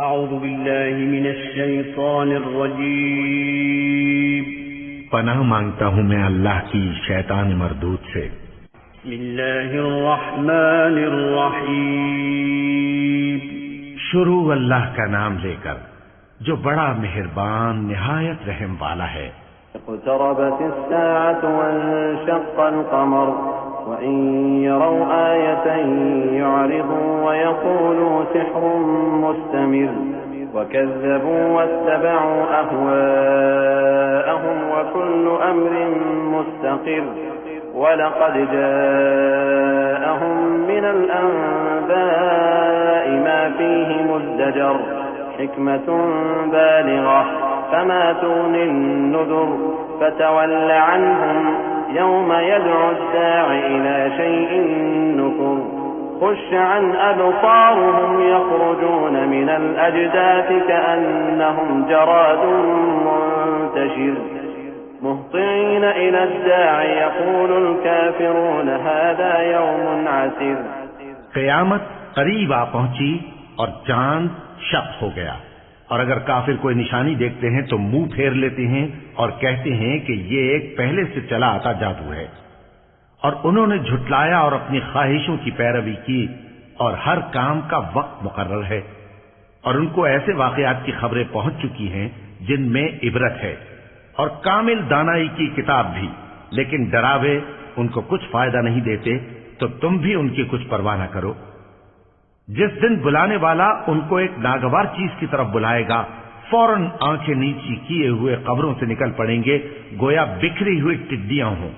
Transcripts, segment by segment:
اعوذ باللہ من الشیطان الرجیم پناہ مانگتا ہوں میں اللہ کی شیطان مردود سے۔ بسم اللہ الرحمن الرحیم شروع اللہ کا نام لے کر جو بڑا مہربان نہایت رحم والا ہے۔ اقتربت الساعة وانشق القمر وإن يروا آية يعرضوا ويقولوا سحر مستمر وكذبوا واتبعوا أهواءهم وكل أمر مستقر ولقد جاءهم من الأنباء ما فيه مزدجر حكمة بالغة فما تغني النذر فتول عنهم يوم يدعو الداع إلى شيء نكر خش عن أبصارهم يخرجون من الأجداث كأنهم جراد منتشر مهطعين إلى الداع يقول الكافرون هذا يوم عسير۔ قیامت قریب آ پہنچی اور چاند شق ہو گیا، اور اگر کافر کوئی نشانی دیکھتے ہیں تو منہ پھیر لیتے ہیں اور کہتے ہیں کہ یہ ایک پہلے سے چلا آتا جادو ہے، اور انہوں نے جھٹلایا اور اپنی خواہشوں کی پیروی کی، اور ہر کام کا وقت مقرر ہے، اور ان کو ایسے واقعات کی خبریں پہنچ چکی ہیں جن میں عبرت ہے، اور کامل دانائی کی کتاب بھی، لیکن ڈراوے ان کو کچھ فائدہ نہیں دیتے، تو تم بھی ان کی کچھ پرواہ نہ کرو۔ جس دن بلانے والا ان کو ایک ناگوار چیز کی طرف بلائے گا، فوراً آنکھیں نیچی کیے ہوئے قبروں سے نکل پڑیں گے گویا بکھری ہوئی ٹڈیاں ہوں۔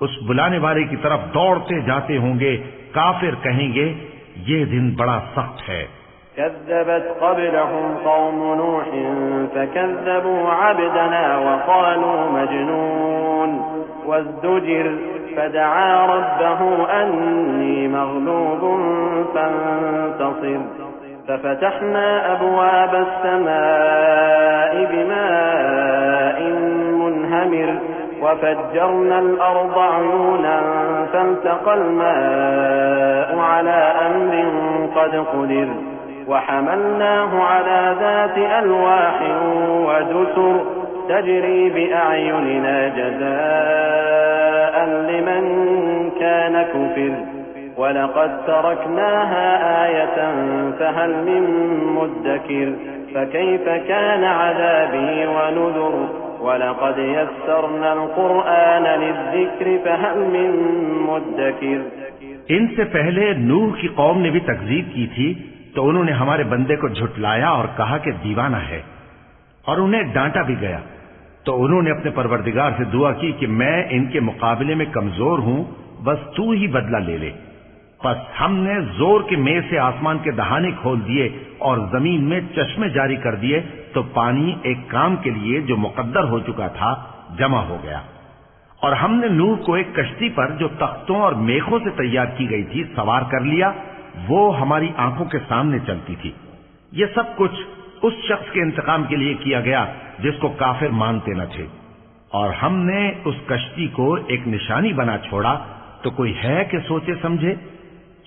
اس بلانے والے کی طرف دوڑتے جاتے ہوں گے، کافر کہیں گے یہ دن بڑا سخت ہے۔ كذبت قبلهم قوم نوح فكذبوا عبدنا وقالوا مجنون وازدجر فدعا ربه أني مغلوب فانتصر ففتحنا أبواب السماء بماء منهمر وفجرنا الأرض عيونا فالتقى الماء على أمر قد قدر وحملناه على ذات ألواح ودسر تجري بأعيننا جزاء لمن كان كفر ولقد تركناها آية فهل من مدكر فكيف كان عذابي ونذر ولقد يسرنا القرآن للذكر فهل من مدكر۔ ان سے پہلے نوح کی قوم نے بھی تکذیب کی تھی تو انہوں نے ہمارے بندے کو جھٹلایا اور کہا کہ دیوانہ ہے، اور انہیں ڈانٹا بھی گیا، تو انہوں نے اپنے پروردگار سے دعا کی کہ میں ان کے مقابلے میں کمزور ہوں، بس تو ہی بدلہ لے لے۔ پس ہم نے زور کے مے سے آسمان کے دہانے کھول دیے اور زمین میں چشمے جاری کر دیے، تو پانی ایک کام کے لیے جو مقدر ہو چکا تھا جمع ہو گیا۔ اور ہم نے نوح کو ایک کشتی پر جو تختوں اور میخوں سے تیار کی گئی تھی سوار کر لیا، وہ ہماری آنکھوں کے سامنے چلتی تھی۔ یہ سب کچھ اس شخص کے انتقام کے لیے کیا گیا جس کو کافر مانتے نہ تھے، اور ہم نے اس کشتی کو ایک نشانی بنا چھوڑا، تو کوئی ہے کہ سوچے سمجھے؟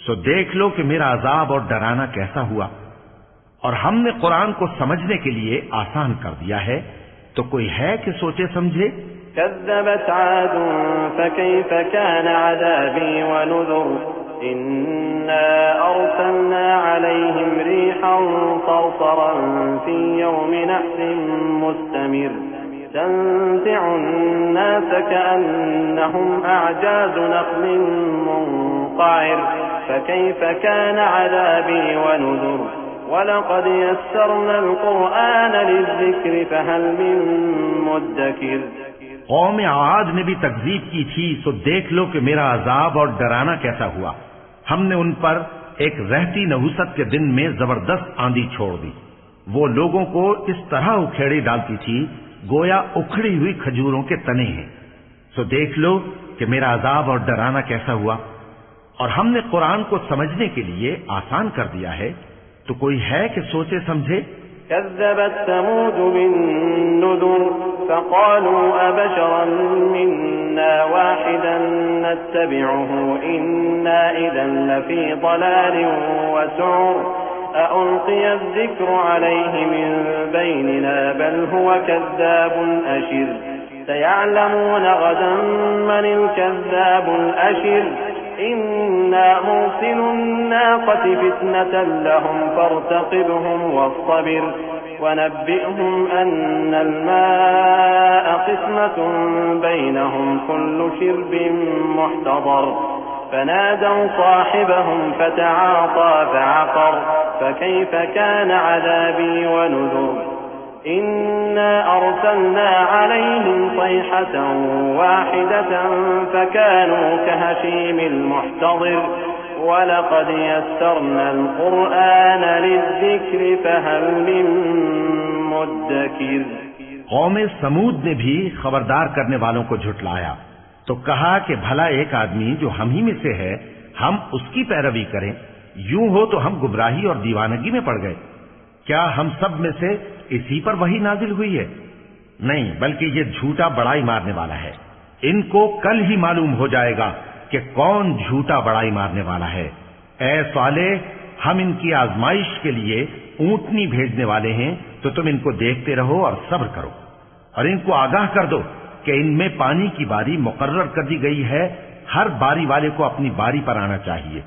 سو دیکھ لو کہ میرا عذاب اور ڈرانا کیسا ہوا، اور ہم نے قرآن کو سمجھنے کے لیے آسان کر دیا ہے، تو کوئی ہے کہ سوچے سمجھے؟ كذبت عاد فكيف كان عذابي ونذر إنا أرسلنا عليهم ريحا صرصرا في يوم نحس مستمر تنزع الناس كأنهم أعجاز نخل منقعر فكيف كان عذابي ونذر وَلَقَدْ يَسَّرْنَا الْقُرْآنَ لِلذِّكْرِ فَهَلْ مِن مُّدَّكِرٍ۔ قوم عاد نے بھی تکذیب کی تھی، سو دیکھ لو کہ میرا عذاب اور ڈرانا کیسا ہوا۔ ہم نے ان پر ایک رہتی نحوست کے دن میں زبردست آندھی چھوڑ دی، وہ لوگوں کو اس طرح اکھیڑی ڈالتی تھی گویا اکھڑی ہوئی کھجوروں کے تنے ہیں۔ سو دیکھ لو کہ میرا عذاب اور ڈرانا کیسا ہوا، اور ہم نے قرآن کو سمجھنے کے لیے آسان کر دیا ہے، تو کوئی ہے کہ سوچے سمجھے؟ كذبت ثمود بالنذر فقالوا أبشرا منا واحدا نتبعه إنا إذا لفي ضلال وسعر أألقي الذكر عليه من بيننا بل هو كذاب أشر سيعلمون غدا من الكذاب الأشر إنا مرسل الناقة فتنة لهم فارتقبهم واصطبر ونبئهم أن الماء قسمة بينهم كل شرب محتضر فنادوا صاحبهم فتعاطى فعقر فكيف كان عذابي ونذر إنا أرسلنا عليهم صيحة واحدة فكانوا كهشيم المحتضر وَلَقَدْ يَسَّرْنَا الْقُرْآنَ لِلذِّكْرِ فَهَلْ مِن مُّدَّكِرٍ۔ قوم سمود نے بھی خبردار کرنے والوں کو جھٹلایا تو کہا کہ بھلا ایک آدمی جو ہم ہی میں سے ہے ہم اس کی پیروی کریں، یوں ہو تو ہم گمراہی اور دیوانگی میں پڑ گئے۔ کیا ہم سب میں سے اسی پر وحی نازل ہوئی ہے؟ نہیں، بلکہ یہ جھوٹا بڑائی مارنے والا ہے۔ ان کو کل ہی معلوم ہو جائے گا کہ کون جھوٹا بڑائی مارنے والا ہے۔ اے صالح، ہم ان کی آزمائش کے لیے اونٹنی بھیجنے والے ہیں، تو تم ان کو دیکھتے رہو اور صبر کرو، اور ان کو آگاہ کر دو کہ ان میں پانی کی باری مقرر کر دی گئی ہے، ہر باری والے کو اپنی باری پر آنا چاہیے۔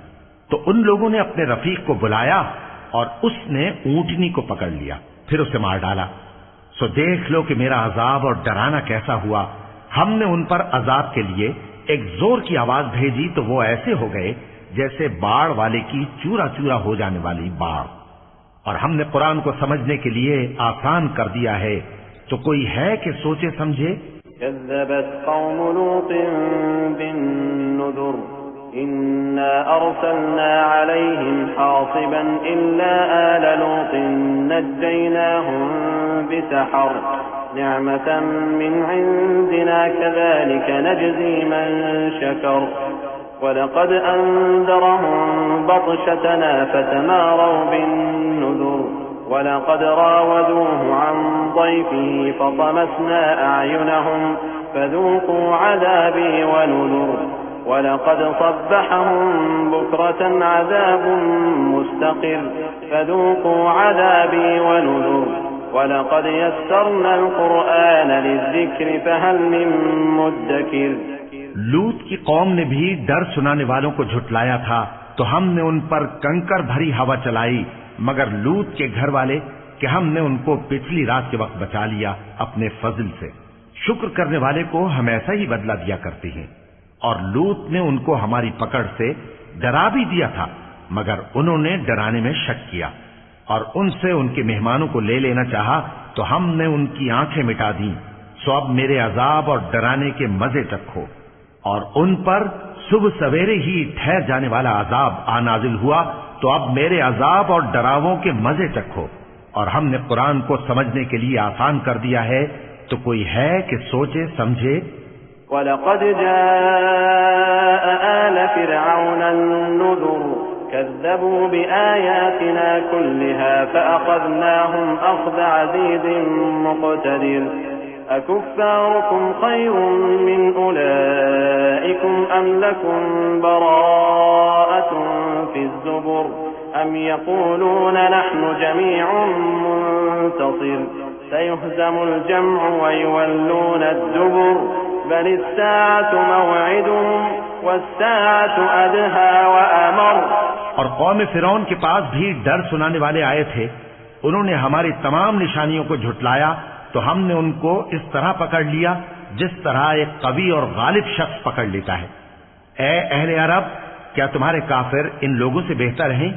تو ان لوگوں نے اپنے رفیق کو بلایا اور اس نے اونٹنی کو پکڑ لیا، پھر اسے مار ڈالا۔ سو دیکھ لو کہ میرا عذاب اور ڈرانا کیسا ہوا۔ ہم نے ان پر عذاب کے لیے ایک زور کی آواز بھیجی تو وہ ایسے ہو گئے جیسے باڑ والے کی چورا چورا ہو جانے والی باڑ۔ اور ہم نے قرآن کو سمجھنے کے لیے آسان کر دیا ہے، تو کوئی ہے کہ سوچے سمجھے؟ كذبت قوم لوط بالنذر إنا أرسلنا عليهم حاصبا إلا آل لوط نجيناهم بسحر نعمة من عندنا كذلك نجزي من شكر ولقد أنذرهم بطشتنا فتماروا بالنذر ولقد راودوه عن ضيفه فطمسنا أعينهم فذوقوا عذابي ونذر ولقد صبحهم بكرة عذاب مستقر فذوقوا عذابي ونذر وَلَقَدْ يَسَّرْنَا الْقُرْآنَ لِلذِّكْرِ فَهَلْ مِن مُّدَّكِرٍ۔ لوط کی قوم نے بھی ڈر سنانے والوں کو جھٹلایا تھا تو ہم نے ان پر کنکر بھری ہوا چلائی، مگر لوط کے گھر والے کہ ہم نے ان کو پچھلی رات کے وقت بچا لیا اپنے فضل سے۔ شکر کرنے والے کو ہم ایسا ہی بدلہ دیا کرتے ہیں۔ اور لوط نے ان کو ہماری پکڑ سے ڈرا بھی دیا تھا، مگر انہوں نے ڈرانے میں شک کیا اور ان سے ان کے مہمانوں کو لے لینا چاہا تو ہم نے ان کی آنکھیں مٹا دیں۔ سو اب میرے عذاب اور ڈرانے کے مزے چکھو۔ اور ان پر صبح سویرے ہی ٹھہر جانے والا عذاب آ نازل ہوا، تو اب میرے عذاب اور ڈراووں کے مزے چکھو۔ اور ہم نے قرآن کو سمجھنے کے لیے آسان کر دیا ہے، تو کوئی ہے کہ سوچے سمجھے؟ وَلَقَدْ جَاءَ آلَ فِرْعَوْنَ النُّذُرُ كذبوا بآياتنا كلها فأخذناهم أخذ عزيز مقتدر أكفاركم خير من أولئكم أم لكم براءة في الزبر أم يقولون نحن جميع منتصر سيهزم الجمع ويولون الدبر بل الساعة موعدهم والساعة أدهى وأمر۔ اور قوم فرعون کے پاس بھی ڈر سنانے والے آئے تھے، انہوں نے ہماری تمام نشانیوں کو جھٹلایا تو ہم نے ان کو اس طرح پکڑ لیا جس طرح ایک قوی اور غالب شخص پکڑ لیتا ہے۔ اے اہل عرب، کیا تمہارے کافر ان لوگوں سے بہتر ہیں؟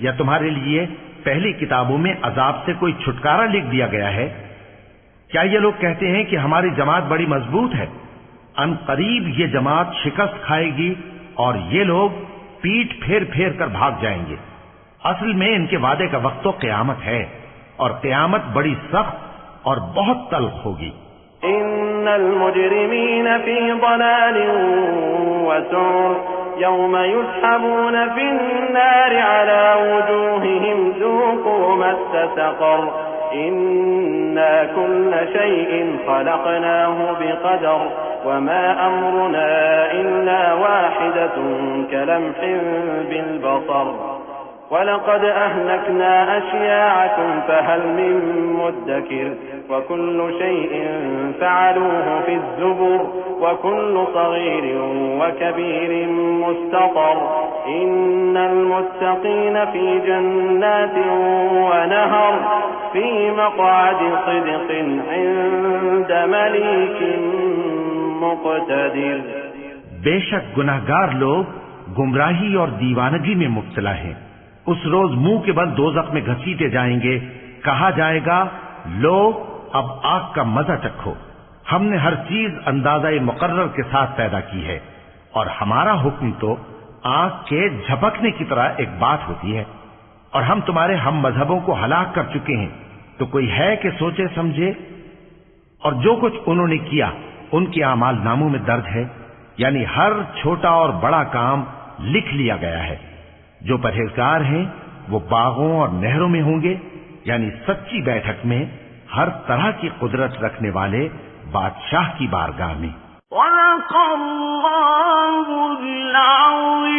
یا تمہارے لیے پہلی کتابوں میں عذاب سے کوئی چھٹکارا لکھ دیا گیا ہے؟ کیا یہ لوگ کہتے ہیں کہ ہماری جماعت بڑی مضبوط ہے؟ ان قریب یہ جماعت شکست کھائے گی اور یہ لوگ پیٹ پھیر پھیر کر بھاگ جائیں گے۔ اصل میں ان کے وعدے کا وقت تو قیامت ہے، اور قیامت بڑی سخت اور بہت تلخ ہوگی۔ ان المجرمین فی ضلال وسعر یوم یسحبون فی النار علی وجوہہم ذوقوا مس سقر إنا كل شيء خلقناه بقدر وما أمرنا إلا واحدة كلمح بالبصر وَلَقَدْ أَهْلَكْنَا أَشْيَاعَكُمْ فَهَلْ مِن مُّدَّكِرٍ وَكُلُّ شَيْءٍ فَعَلُوهُ فِي الزُّبُرِ وَكُلُّ صَغِيرٍ وَكَبِيرٍ مُّسْتَطَرٌ إِنَّ الْمُتَّقِينَ فِي جَنَّاتٍ وَنَهَرٍ فِي مَقْعَدِ صِدْقٍ عِندَ مَلِيكٍ مُّقْتَدِرٍ۔ بے شک گناہگار لوگ گمراہی اور دیوانگی میں مبتلا ہیں۔ اس روز منہ کے بل دوزخ میں گھسیٹے جائیں گے، کہا جائے گا لو اب آگ کا مزہ چکھو، ہم نے ہر چیز اندازہ مقرر کے ساتھ پیدا کی ہے، اور ہمارا حکم تو آگ کے جھپکنے کی طرح ایک بات ہوتی ہے، اور ہم تمہارے ہم مذہبوں کو ہلاک کر چکے ہیں، تو کوئی ہے کہ سوچے سمجھے؟ اور جو کچھ انہوں نے کیا ان کے اعمال ناموں میں درج ہے، یعنی ہر چھوٹا اور بڑا کام لکھ لیا گیا ہے۔ جو پرہیزگار ہیں وہ باغوں اور نہروں میں ہوں گے، یعنی سچی بیٹھک میں ہر طرح کی قدرت رکھنے والے بادشاہ کی بارگاہ میں۔ صدق اللہ العظیم۔